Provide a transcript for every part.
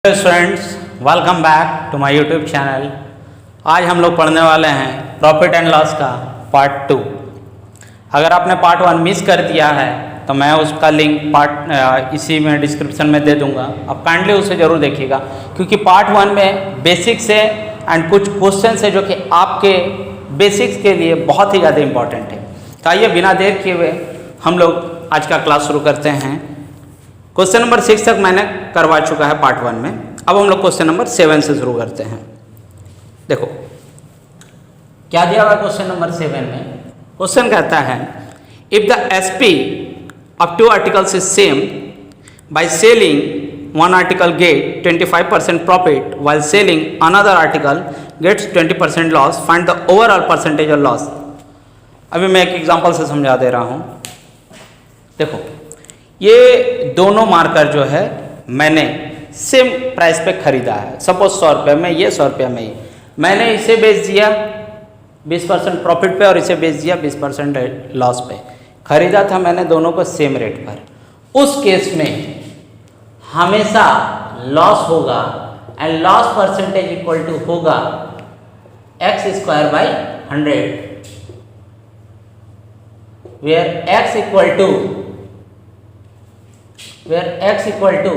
Students, welcome back to my YouTube channel. आज हम लोग पढ़ने वाले हैं प्रॉफिट एंड लॉस का पार्ट 2। अगर आपने पार्ट 1 मिस कर दिया है तो मैं उसका लिंक इसी में डिस्क्रिप्शन में दे दूंगा। आप काइंडली उसे ज़रूर देखिएगा, क्योंकि पार्ट 1 में बेसिक्स है एंड कुछ क्वेश्चन है जो कि आपके बेसिक्स के लिए बहुत ही ज़्यादा इंपॉर्टेंट है। तो आइए बिना देर किए हुए हम लोग आज का क्लास शुरू करते हैं। क्वेश्चन नंबर 6 तक मैंने करवा चुका है पार्ट 1 में। अब हम लोग क्वेश्चन नंबर 7 से शुरू करते हैं। देखो क्या दिया हुआ क्वेश्चन नंबर 7 में। क्वेश्चन कहता है if the SP of 2 articles is same, by selling one article get 25% profit while selling another article gets 20% loss, find the overall percentage of loss। अभी मैं एक एग्जांपल से समझा दे रहा हूँ। देखो ये दोनों मार्कर जो है मैंने सेम प्राइस पे खरीदा है। सपोज 100 रुपये में ये, 100 रुपये में ये। मैंने इसे बेच दिया 20% प्रॉफिट पे और इसे बेच दिया 20% लॉस पे। खरीदा था मैंने दोनों को सेम रेट पर। उस केस में हमेशा लॉस होगा and loss percentage equal to होगा x²/100, where x equal to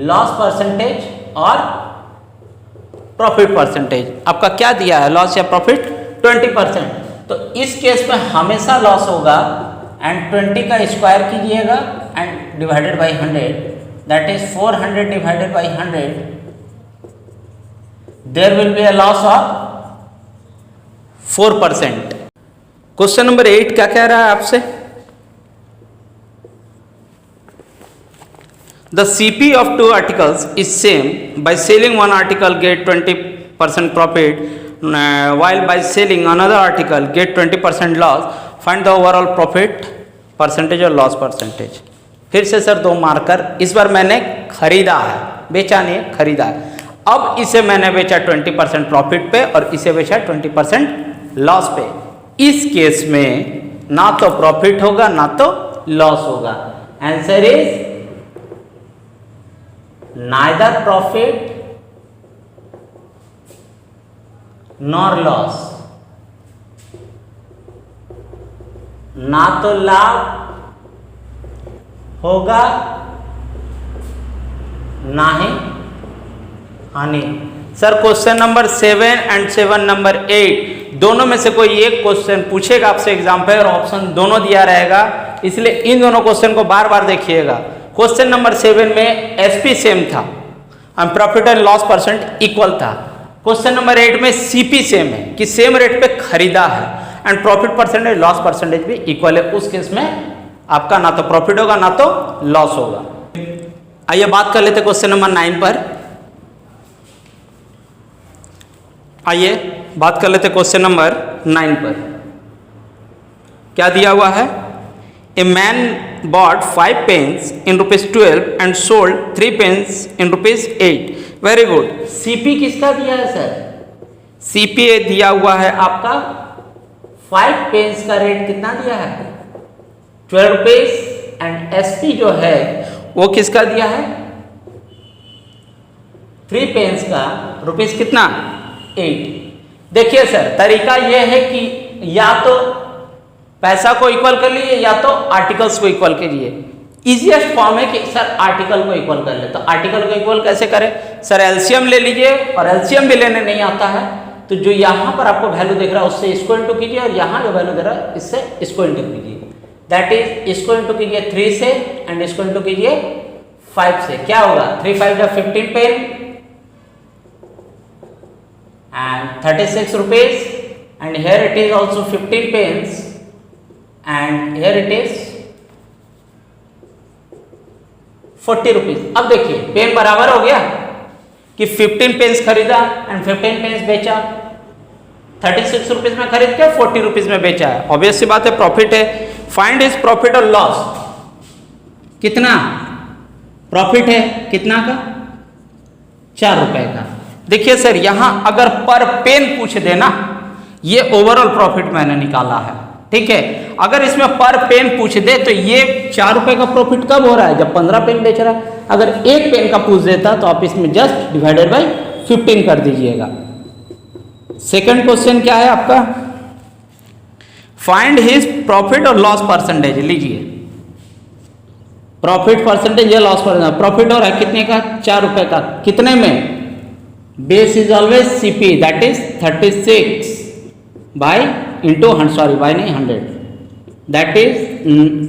loss percentage और प्रॉफिट परसेंटेज। आपका क्या दिया है, लॉस या प्रॉफिट? 20%। तो इस केस में हमेशा लॉस होगा एंड 20 का स्क्वायर कीजिएगा and divided by 100, that is 400 divided by 100। There will be a loss of 4%। Question number 8 क्या कह रहा है आपसे? The CP of 2 articles is same. By selling one article get 20% profit, while by selling another article get 20% loss. Find the overall profit percentage और loss percentage। फिर से sir 2 marker. इस बार मैंने खरीदा है, बेचा नहीं है, खरीदा है। अब इसे मैंने बेचा 20% प्रॉफिट पे और इसे बेचा 20% लॉस पे। इस केस में ना तो प्रॉफिट होगा ना तो लॉस होगा। Answer is neither profit nor loss। ना तो लाभ होगा ना ही हानि। Sir question number 7 and 7 number 8 दोनों में से कोई एक क्वेश्चन पूछेगा आपसे एग्जाम पे और ऑप्शन दोनों दिया रहेगा, इसलिए इन दोनों क्वेश्चन को बार बार देखिएगा। क्वेश्चन नंबर 7 में एसपी सेम था और profit and loss percent equal था। क्वेश्चन नंबर 8 में सीपी सेम है कि सेम रेट पे खरीदा है and profit percentage loss percentage भी इक्वल है। उस केस में आपका ना तो प्रॉफिट होगा ना तो लॉस होगा। आइए बात कर लेते क्वेश्चन नंबर 9 पर। आइए बात कर लेते क्वेश्चन नंबर 9 पर। क्या दिया हुआ है? A man bought 5 pens in ₹12 and sold 3 pens in ₹8। Very good. CP किसका दिया है सर? सीपी दिया हुआ है आपका 5 पेन्स का रेट कितना दिया है? 12 रुपीज एंड एसपी जो है वो किसका दिया है? 3 पेन्स का रुपीज कितना? 8। देखिए सर तरीका यह है कि या तो पैसा को इक्वल कर लीजिए या तो आर्टिकल्स को इक्वल करिए। इजीएस्ट फॉर्म है कि सर आर्टिकल को इक्वल कर ले। तो आर्टिकल को इक्वल कैसे करें? सर एलसीएम ले लीजिए, और एलसीएम भी लेने नहीं आता है तो जो यहाँ पर आपको वैल्यू दिख रहा है उससे इसको इंटू कीजिए और यहाँ जो वैल्यू दे रहा है इससे इसको इंटू कीजिए। दैट इज इसको इंटू कीजिए 3 से एंड इसको इंटू कीजिए 5 से। क्या होगा? 3 5 जा 15 pen and 36 rupees and here it is also 15 pens and here it is 40 rupees. अब देखिए पेन बराबर हो गया कि 15 पेन्स खरीदा एंड 15 पेन्स बेचा। 36 रुपीज में खरीद के 40 रुपीज में बेचा है। ऑब्वियस सी बात है प्रॉफिट है। फाइंड इज प्रॉफिट और लॉस। कितना प्रॉफिट है? कितना का? 4 रुपए का। देखिए सर यहां अगर पर पेन पूछ देना, ये ओवरऑल प्रॉफिट मैंने निकाला है, ठीक है। अगर इसमें पर पेन पूछ दे तो ये 4 रुपए का प्रॉफिट कब हो रहा है? जब 15 पेन बेच रहा है। अगर एक पेन का पूछ देता तो आप इसमें जस्ट डिवाइडेड बाई 15 कर दीजिएगा। सेकंड क्वेश्चन क्या है आपका, फाइंड हिज प्रॉफिट और लॉस परसेंटेज। लीजिए प्रॉफिट परसेंटेज या लॉस परसेंटेज, प्रॉफिट हो रहा है कितने का, 4 रुपए का, कितने में, base is always CP that is 36 by into 100 that is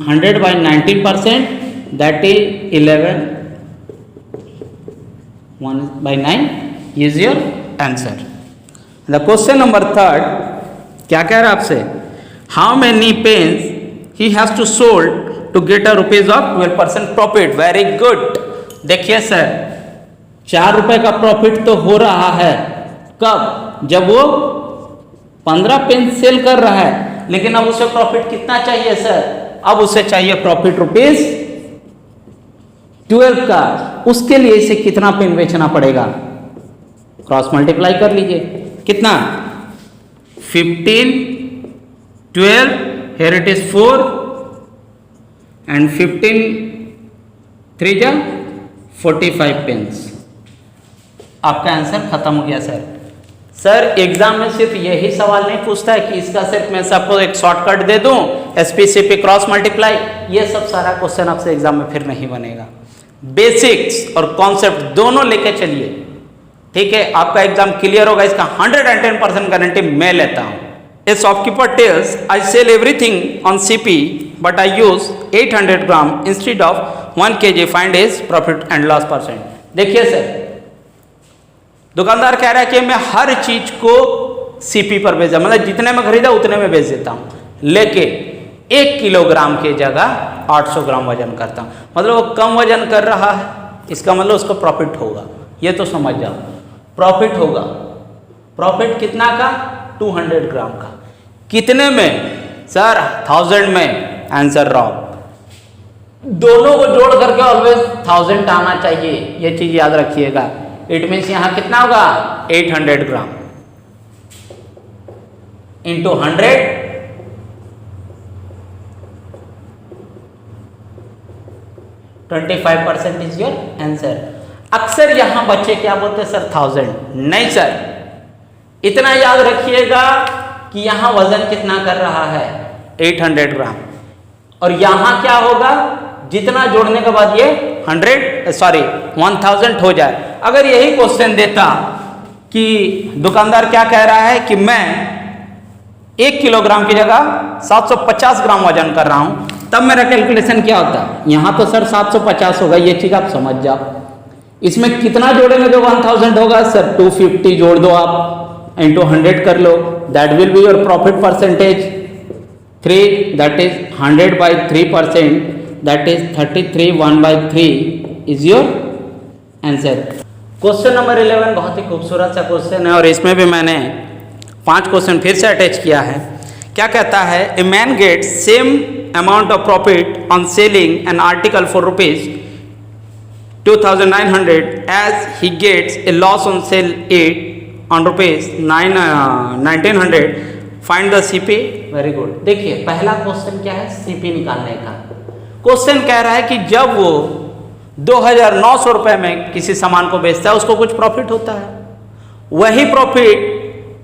100 by 19% that is 11 1 by 9 is your answer. The question number 3 क्या कह रहा है आपसे, how many pens he has to sold to get a rupees of 12% profit. Very good. देखिए sir 4 रुपए का profit तो हो रहा है, कब, जब वो 15 पेन सेल कर रहा है, लेकिन अब उसे प्रॉफिट कितना चाहिए सर, अब उसे चाहिए प्रॉफिट रुपीज 12 का। उसके लिए इसे कितना पेन बेचना पड़ेगा, क्रॉस मल्टीप्लाई कर लीजिए, कितना 15 12 here it is 4 and 15 3 जा 45 पेन्स। आपका आंसर खत्म हो गया सर। सर एग्जाम में सिर्फ यही सवाल नहीं पूछता है कि इसका सिर्फ मैं सबको एक शॉर्टकट दे दूं एसपीसीपी क्रॉस मल्टीप्लाई, ये सब सारा क्वेश्चन आपसे एग्जाम में फिर नहीं बनेगा। बेसिक्स और कॉन्सेप्ट दोनों लेके चलिए, ठीक है, आपका एग्जाम क्लियर होगा, इसका 110% गारंटी मैं लेता हूं। A shopkeeper tells I sell everything on CP but I use 800 gram instead of 1 kg, find his profit and loss percent. देखिए सर दुकानदार कह रहा है कि मैं हर चीज को सीपी पर बेचा, मतलब जितने में खरीदा उतने में बेच देता हूं, लेकिन 1 किलोग्राम की जगह 800 ग्राम वजन करता हूं, मतलब वो कम वजन कर रहा है, इसका मतलब उसको प्रॉफिट होगा, ये तो समझ जाओ प्रॉफिट होगा। प्रॉफिट कितना का, 200 ग्राम का, कितने में सर 1000 में, आंसर रॉन्ग। दोनों को जोड़ करके ऑलवेज 1000 आना चाहिए, ये चीज याद रखिएगा। इट मीन्स यहां कितना होगा 800 gram into 100 25% is your answer. अक्सर यहां बच्चे क्या बोलते हैं सर 1000, नहीं सर, इतना याद रखिएगा कि यहां वजन कितना कर रहा है 800 ग्राम, और यहां क्या होगा जितना जोड़ने के बाद ये 1000 हो जाए। अगर यही क्वेश्चन देता कि दुकानदार क्या कह रहा है कि मैं 1 किलोग्राम की जगह 750 ग्राम वजन कर रहा हूं, तब मेरा कैलकुलेशन क्या होता, यहां तो सर 750 होगा, ये चीज आप समझ जाओ। इसमें कितना जोड़ेंगे जो 1000 होगा सर, 250 जोड़ दो आप, इंटू 100 कर लो, that will be your profit percentage 3, that is 100 by 3%, that is 33 1/3 is your answer. Question number 11 बहुत ही खूबसूरत सा क्वेश्चन है, और इसमें भी मैंने 5 क्वेश्चन फिर से अटैच किया है। क्या कहता है, a man gets same amount of profit on selling an article for rupees 2900 as he gets a loss on sell it on rupees 1900, find the CP. Very good. देखिए पहला क्वेश्चन क्या है, सीपी निकालने का क्वेश्चन कह रहा है कि जब वो 2900 रुपए में किसी सामान को बेचता है उसको कुछ प्रॉफिट होता है, वही प्रॉफिट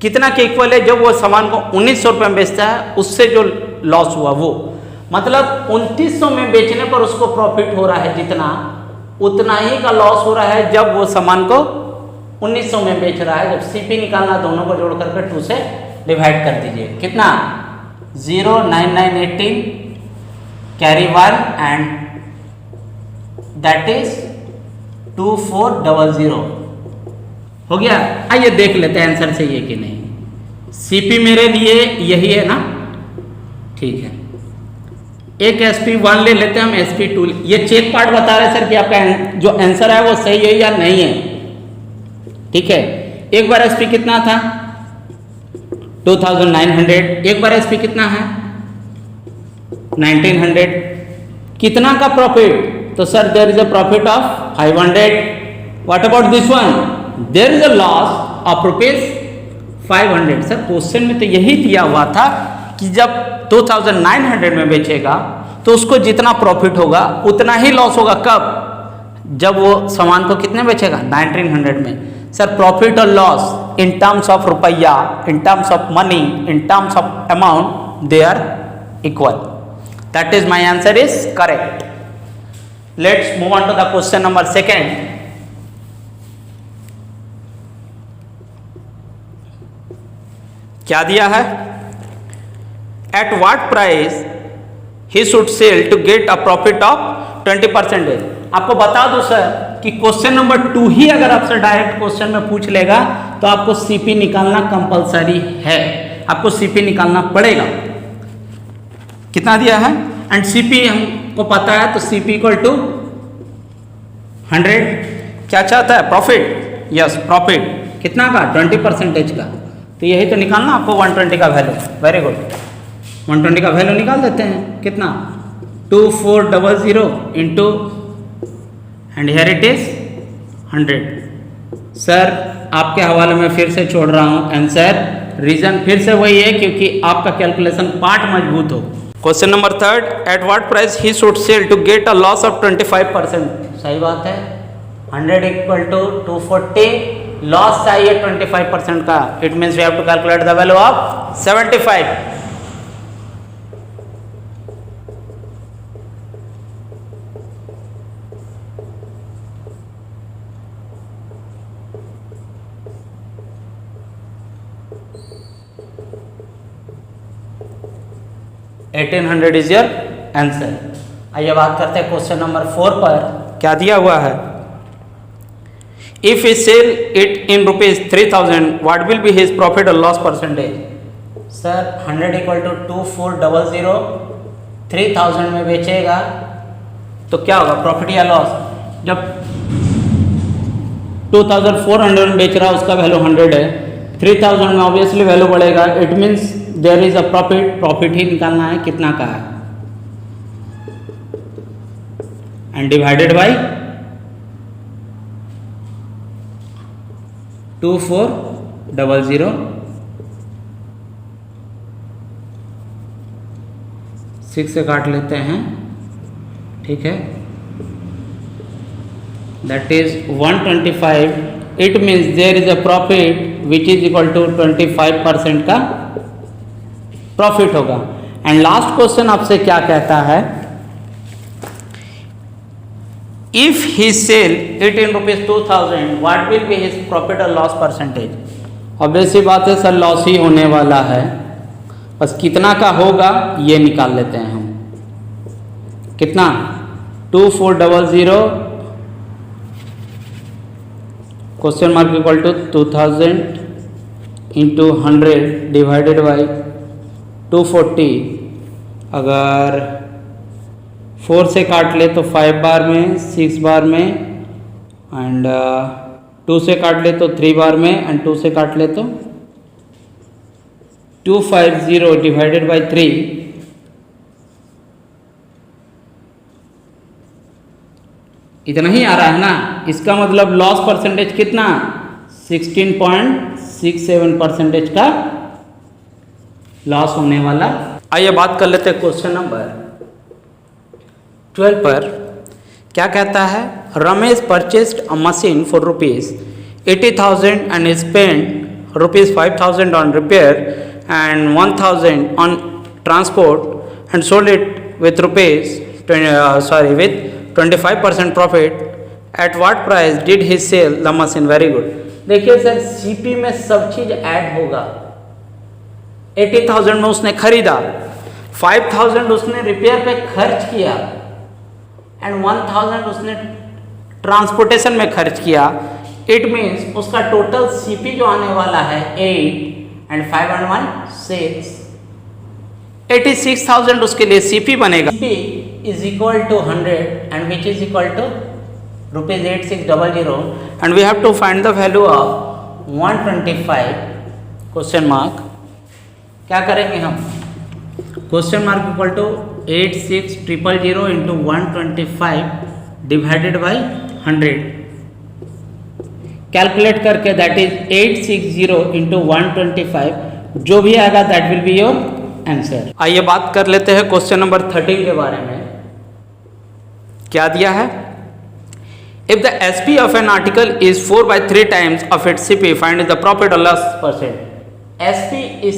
कितना के इक्वल है जब वो सामान को 1900 रुपए में बेचता है, उससे जो लॉस हुआ वो, मतलब 2900 में बेचने पर उसको प्रॉफिट हो रहा है जितना, उतना ही का लॉस हो रहा है जब वो सामान को 1900 में बेच रहा है। जब सीपी निकालना दोनों को जोड़ करके 2 से डिवाइड कर दीजिए, कितना 0 9 9 18 कैरी 1 एंड दैट इज 2400 हो गया। आइए देख लेते हैं आंसर सही है कि नहीं। सीपी मेरे लिए यही है ना, ठीक है, एक SP1 ले लेते हैं हम, SP2, ये चेक पार्ट बता रहे सर कि आपका जो आंसर है वो सही है या नहीं है, ठीक है। एक बार SP कितना था 2900, एक बार SP कितना है 1900, कितना का प्रॉफिट, तो sir there is a profit of 500। What about this one, there is a loss of ₹500। Sir question में तो यही दिया हुआ था कि जब 2900 में बेचेगा तो उसको जितना प्रॉफिट होगा उतना ही लॉस होगा, कब, जब वो सामान को कितने बेचेगा 1900 में। सर प्रॉफिट और लॉस इन टर्म्स ऑफ रुपया, in terms of money, in terms of amount they are equal. That is my answer is correct. Let's move on to the question number second. क्या दिया है? At what price he should sell to get a profit of 20%। आपको बता दूं sir कि question number 2 ही अगर आपसे direct question में पूछ लेगा तो आपको सीपी निकालना कंपलसरी है, आपको सीपी निकालना पड़ेगा। कितना दिया है? एंड सीपी हमको पता है, तो सीपी इक्वल टू 100। क्या चाहता है? प्रॉफिट। यस प्रॉफिट कितना का? 20% का। तो यही तो निकालना आपको 120 का वैल्यू। वेरी गुड, 120 का वैल्यू निकाल देते हैं। कितना? 2400 into and here it is 100। Sir आपके हवाले में फिर से छोड़ रहा हूं आंसर। रीजन फिर से वही है क्योंकि आपका कैलकुलेशन पार्ट मजबूत हो। Question number 3, at what price he should sell to get a loss of 25%। सही बात है। 100 इक्वल टू 240, लॉस चाहिए 25% का। It means we have to calculate the value of 75। $1800 is your answer. आइए बात करते हैं क्वेश्चन नंबर 4 पर। क्या दिया हुआ है? If he sell it in ₹3000 what will be his profit और loss percentage. Sir 100 equal to 2400, 3000 में बेचेगा तो क्या होगा? प्रॉफिट या लॉस? जब 2400 में बेच रहा है उसका वैल्यू 100 है, 3000 में ऑब्वियसली वैल्यू बढ़ेगा। It means there is a profit. Profit ही निकालना है, कितना का है, एंड डिवाइडेड बाई 2400। 6 से काट लेते हैं, ठीक है। That is 125। It means there is a profit which is equal to 25% का प्रॉफिट होगा। एंड लास्ट क्वेश्चन आपसे क्या कहता है? If he sell it in ₹2000 what will be his profit और लॉस परसेंटेज। ऑब्वियस सी बात है सर, लॉस ही होने वाला है, बस कितना का होगा ये निकाल लेते हैं हम। कितना? 2400 question mark equal to 2000 into 100 divided by 240। अगर 4 से काट ले तो 5 बार में, 6 बार में, एंड 2 से काट ले तो 3 बार में, एंड 2 से काट ले तो 250 डिवाइडेड बाई 3। इतना ही आ रहा है ना। इसका मतलब लॉस परसेंटेज कितना? 16.67% का लॉस होने वाला। आइए बात कर लेते हैं क्वेश्चन नंबर 12 पर। क्या कहता है? Ramesh purchased a machine for ₹80,000 and spend ₹5,000 on repair and 1,000 on transport and sold it with with 25% profit. At what price did he sell the machine. Very good. देखिए सर, सीपी में सब चीज add होगा। 80,000 में उसने खरीदा, 5,000 उसने रिपेयर पे खर्च किया, एंड 1,000 उसने ट्रांसपोर्टेशन में खर्च किया। इट मीन्स उसका टोटल सीपी जो आने वाला है 8 एंड 5 and 1 6, 86,000 उसके लिए सीपी बनेगा। CP is equal to 100 and which is equal to ₹8600 and we have to find the value of 125 question mark. क्या करेंगे हम? Question mark equal to 86,000 into 125 divided by 100 calculate करके, दैट इज 860 इंटू 125। जो भी आएगा that will be your answer. आइए बात कर लेते हैं क्वेश्चन नंबर 13 के बारे में। क्या दिया है? If the SP of an article is 4/3 times of its CP, find the profit or loss percent. SP is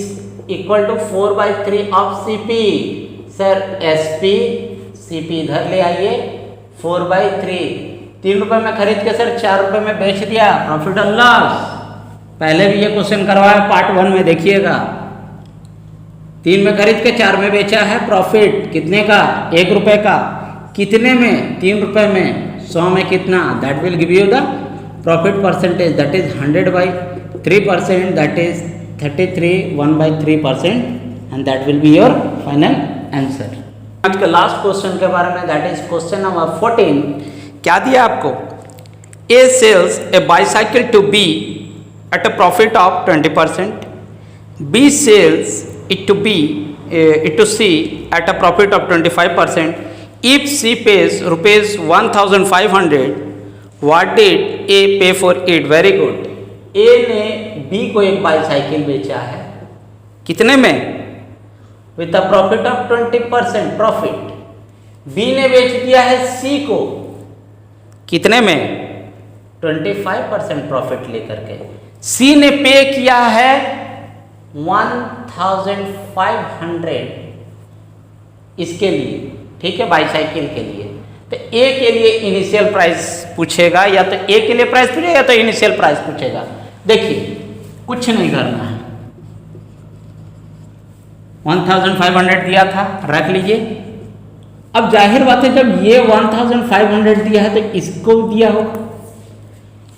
equal to 4/3 of CP. Sir SP CP इधर ले आइए 4/3, 3 रुपये में खरीद के सर 4 रुपये में बेच दिया, प्रॉफिट और लॉस। पहले भी ये क्वेश्चन करवाया पार्ट 1 में, देखिएगा 3 में खरीद के 4 में बेचा है, प्रॉफिट कितने का, 1 रुपये का, कितने में, 3 रुपये में, 100 में कितना, that will give you the profit percentage, that is 100/3%, that is 33 1/3%, and that will be your final answer. आज के लास्ट क्वेश्चन के बारे में, दैट इज क्वेश्चन नंबर 14। क्या दिया आपको, A sells a bicycle to B at a profit of 20%, B sells it to C at a profit of 25%. If C pays rupees 1,500, what did A pay for it? Very good. A ने B को एक bicycle बेचा है, कितने में, with a profit of 20% profit. B ने बेच दिया है C को, कितने में, 25% प्रॉफिट लेकर के। C ने पे किया है 1,500 इसके लिए, ठीक है, बाईसाइकिल के लिए। तो ए के लिए इनिशियल प्राइस पूछेगा, या तो ए के लिए प्राइस पूछेगा या तो इनिशियल प्राइस पूछेगा। देखिए कुछ नहीं करना है, 1,500 दिया था, रख लीजिए। अब जाहिर बात है जब ये 1,500 दिया है तो इसको दिया होगा,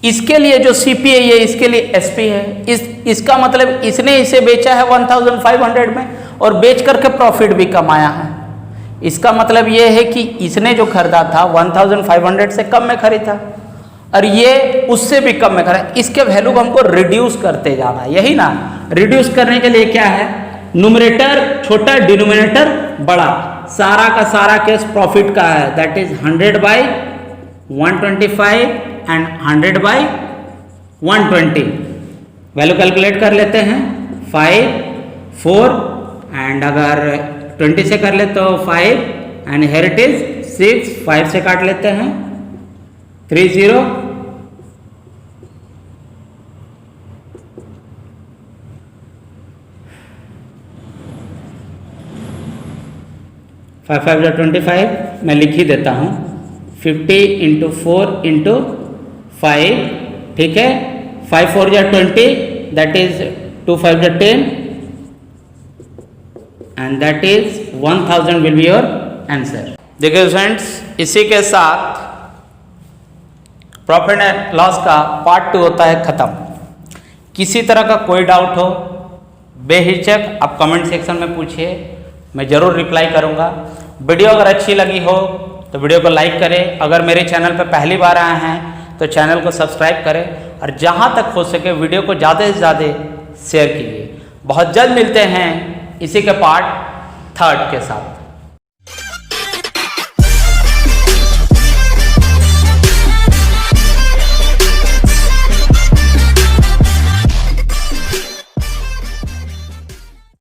इसके लिए जो CP है ये इसके लिए SP है, इसका मतलब इसने इसे बेचा है 1,500 में और बेच करके प्रॉफिट भी कमाया है। इसका मतलब ये है कि इसने जो खरीदा था 1,500 से कम में खरीदा और ये उससे भी कम में खरीदा। इसके वैल्यू को हमको रिड्यूस करते जाना है, यही ना। रिड्यूस करने के लिए क्या है, न्यूमरेटर छोटा डिनोमिनेटर बड़ा, सारा का सारा केस प्रॉफिट का है, that is 100/125 and 100/120। Value calculate कर लेते हैं, 5 4 एंड अगर 20 से कर ले तो 5 एंड हियर इट इज 6, 5 से काट लेते हैं 30, 5 5 25, मैं लिख ही देता हूँ, 50 × 4 × 5, ठीक है, 5 4 20, that is 2 5 10, and that is 1000 will be your answer. देखिए फ्रेंड्स, इसी के साथ प्रॉफिट एंड लॉस का पार्ट 2 होता है खत्म। किसी तरह का कोई डाउट हो बेहिचक आप कमेंट सेक्शन में पूछिए, मैं ज़रूर रिप्लाई करूँगा। वीडियो अगर अच्छी लगी हो तो वीडियो को लाइक करें, अगर मेरे चैनल पर पहली बार आए हैं तो चैनल को सब्सक्राइब करें, और जहाँ तक हो सके वीडियो को ज़्यादा से ज़्यादा शेयर कीजिए। बहुत जल्द मिलते हैं इसी के पार्ट 3 के साथ।